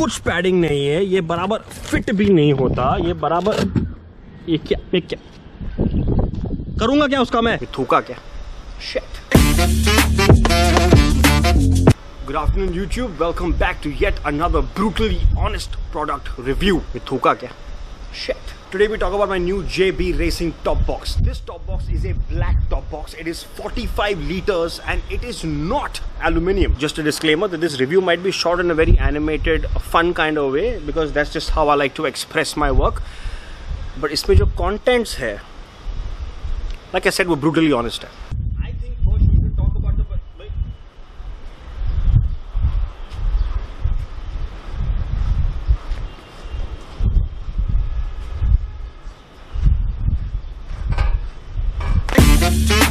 कुछ पैडिंग नहीं है, ये बराबर फिट भी नहीं होता, ये बराबर ये क्या करूंगा क्या उसका मैं थूका क्या shit. Good afternoon YouTube, welcome back to yet another brutally honest product review with थूका क्या shit. Today we talk about my new JB Racing top box. This top box is a black top box. It is 45 liters and it is not aluminium. Just a disclaimer that this review might be shot in a very animated, fun kind of way because that's just how I like to express my work. But इसमें जो contents है, like I said, we're brutally honest है. I think first we should talk about the.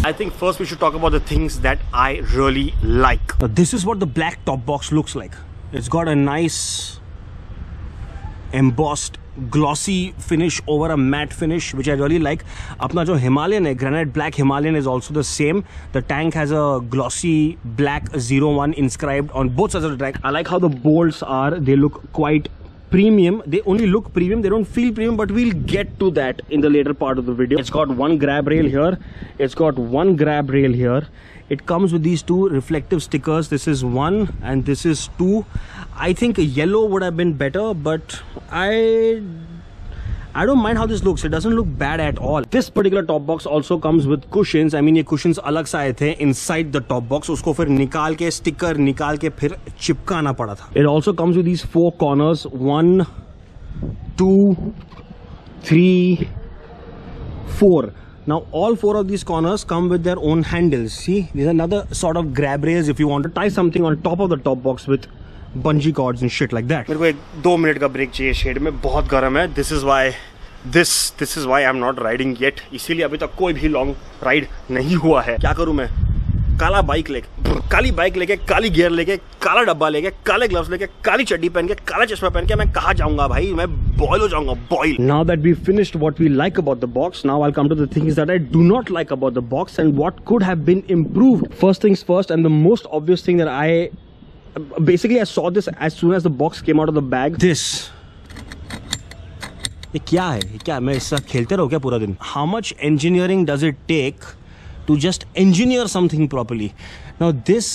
I think first we should talk about the things that I really like. Now, this is what the black top box looks like. It's got a nice embossed glossy finish over a matte finish, which I really like. Apna jo Himalayan hai, granite black Himalayan, is also the same. The tank has a glossy black 01 inscribed on both sides of the tank. I like how the bolts are, they look quite premium. They only look premium, they don't feel premium, but we'll get to that in the later part of the video. It's got one grab rail here, it's got one grab rail here. It comes with these two reflective stickers. This is one and this is two. I think yellow would have been better, but I don't mind how this looks. It doesn't look bad at all. This particular top box also comes with cushions. I mean, ये cushions अलग से आए थे inside the top box. उसको फिर निकाल के sticker निकाल के फिर चिपकाना पड़ा था. It also comes with these four corners. 1, 2, 3, 4. Now all four of these corners come with their own handles. See, these are another sort of grab rails if you want to tie something on top of the top box with bungee cords and shit like that. मेरे को एक 2 minute का break चाहिए shade में, बहुत गर्म है. This is why I'm not riding yet. इसीलिए अभी तक कोई भी लॉन्ग राइड नहीं हुआ है. क्या करूं मैं? काली बाइक लेके काली गियर लेके काला डब्बा लेके काले ग्लव्स लेके काली चड्डी पहन के काला चश्मा पहन के मैं कहाँ जाऊंगा भाई? मैं बॉयल हो जाऊंगा, boil. Now that we finished what we like about the box, now I'll come to the things that I do not like about the box and what could have been improved. First things first, and the most obvious thing that I saw this as soon as the box came out of the bag. This. ये क्या है? ये क्या? मैं इससे खेलते रहो क्या पूरा दिन? How much engineering does it take to just engineer something properly? Now this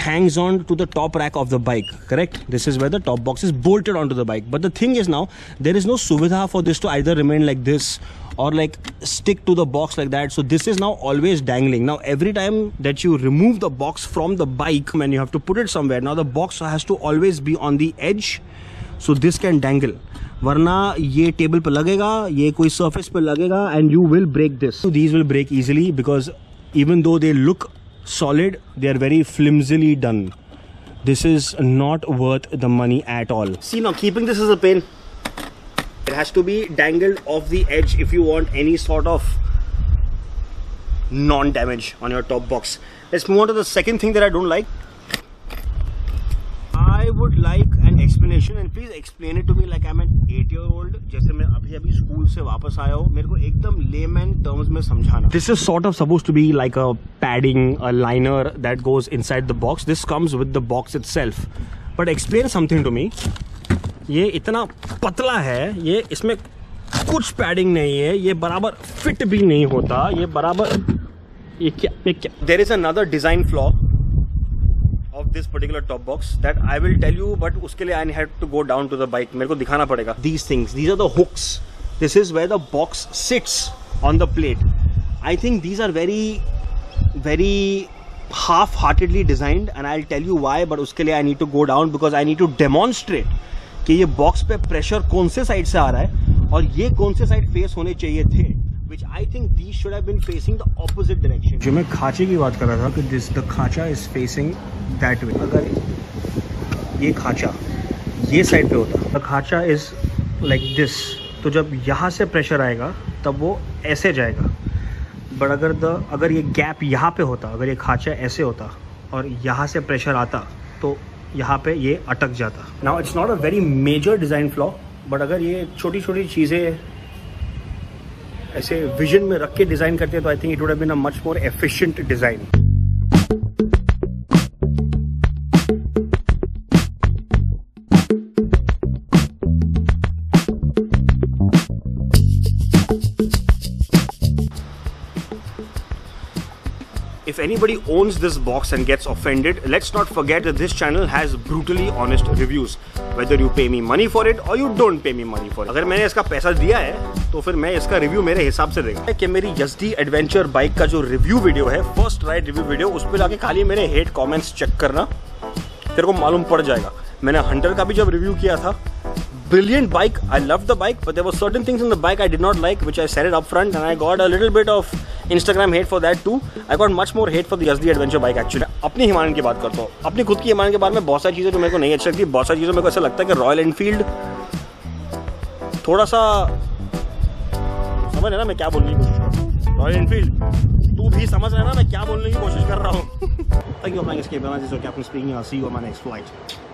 hangs on to the top rack of the bike, correct? This is where the top box is bolted onto the bike. But the thing is now, there is no suvidha for this to either remain like this or like stick to the box like that. So this is now always dangling. Now every time that you remove the box from the bike, when you have to put it somewhere, now the box has to always be on the edge. So this can dangle. वरना ये table पे लगेगा, ये कोई surface पे लगेगा and you will break this. So these will break easily because even though they look solid, they are very flimsily done. This is not worth the money at all. See, now keeping this is a pain. It has to be dangled off the edge if you want any sort of non-damage on your top box. Let's move on to the second thing that I don't like. I would like an explanation and please explain it to me like I'm an 8-year-old. जैसे मैं अभी school से वापस आया हूँ, मेरे को एकदम layman terms में समझाना. This is sort of supposed to be like a padding, a liner that goes inside the box. This comes with the box itself. But explain something to me. ये इतना पतला है, ये इसमें कुछ padding नहीं है, ये बराबर fit भी नहीं होता, ये बराबर ये क्या? There is another design flaw of this particular top box that I will tell you, but उसके लिए I had to go down to the bike. मेरे को दिखाना पड़ेगा. These things, these are the hooks. This is where the box sits on the plate. I think these are very half-heartedly designed and I'll tell you why, but उसके लिए I need to go down because I need to demonstrate कि ये box पे pressure कौन से side से आ रहा है और ये कौन से side face होने चाहिए थे. Which I think these should have been facing the opposite direction. जो मैं खांचे की बात कर रहा था कि the खांचा is facing that way. अगर ये खांचा ये साइड पे होता, the खांचा is like this, तो जब यहाँ से प्रेशर आएगा तब वो ऐसे जाएगा. बट अगर ये गैप यहाँ पे होता, अगर ये खांचा ऐसे होता और यहाँ से प्रेशर आता तो यहाँ पे ये अटक जाता. Now it's not a very major design flaw, but अगर ये छोटी छोटी चीज़ें ऐसे विजन में रख के डिजाइन करते हैं तो I think it would have been a much more efficient design. if anybody owns this box and gets offended, let's not forget that this channel has brutally honest reviews. Whether you pay me money for it or you don't pay me money for it. अगर मैंने इसका पैसा दिया है तो फिर मैं इसका रिव्यू मेरे हिसाब से देगा। कि मेरी यज़दी एडवेंचर बाइक का जो रिव्यू वीडियो है, फर्स्ट राइड रिव्यू वीडियो, उस पर जाके खाली मेरे हेट कमेंट्स चेक करना, तेरे को मालूम पड़ जाएगा। मैंने हंटर का भी जब रिव्यू किया था, brilliant bike, I loved the bike, but there were certain things in the bike I did not like, which I said it up front, and I got a little bit of Instagram hate for that too. I got much more hate for the Yazdi adventure bike actually. अपनी Himalayan की बात करता हूँ, अपनी खुद की Himalayan के बारे में बहुत सारी चीज़ें जो मेरे को नहीं अच्छी लगती, बहुत सारी चीज़ें मेरे को ऐसा लगता है कि रॉयल एनफील्ड थोड़ा सा, समझ है ना मैं क्या बोलने की कोशिश कर रहा हूँ, रॉयल एनफील्ड तू भी समझ रहा है ना मैं क्या बोलने की कोशिश कर रहा हूँ। Thank you for flying Escape. I'm Captain speaking. I'll see you on my next flight.